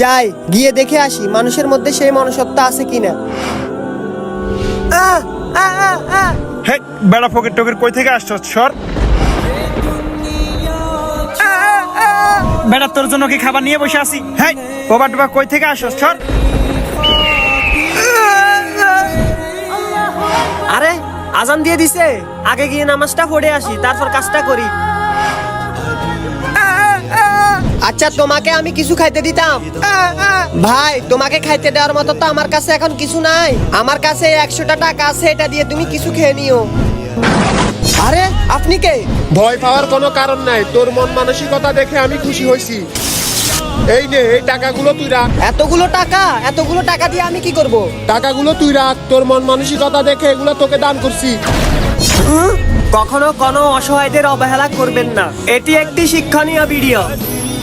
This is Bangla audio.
যাই গিয়ে দেখে আসি মানুষের মধ্যে সেই মনুষ্যত্ব আছে কিনা। হে বেড়া ফকের টকের কই থেকে আসছ সর। বেড়া তোর জন্য কি খাবার নিয়ে বসে আছি? হ্যাঁ বাবা টুবা কই থেকে আসছ সর। আরে আজান দিয়ে দিছে, আগে গিয়ে নামাজটা পড়ে আসি, তারপর কাজটা করি। আচ্ছা তোমাকে আমি কিছু খাইতে দিতাম। ভাই তোমাকে খাইতে দেওয়ার মতো তো আমার কাছে এখন কিছু নাই। আমার কাছে 100টা টাকা আছে, এটা দিয়ে তুমি কিছু খেয়ে নিও। আরে আপনি কে? ভয় পাওয়ার কোনো কারণ নাই, তোর মন মানসিকতা দেখে আমি খুশি হয়েছি। এই নে, এই টাকাগুলো তুই রাখ। এতগুলো টাকা দিয়ে আমি কি করব? টাকাগুলো তুই রাখ, তোর মন মানসিকতা দেখে এগুলো তোকে দান করছি। কখনো কোনো অসহায়দের অবহেলা করবেন না, এটি একটি শিক্ষণীয় ভিডিও।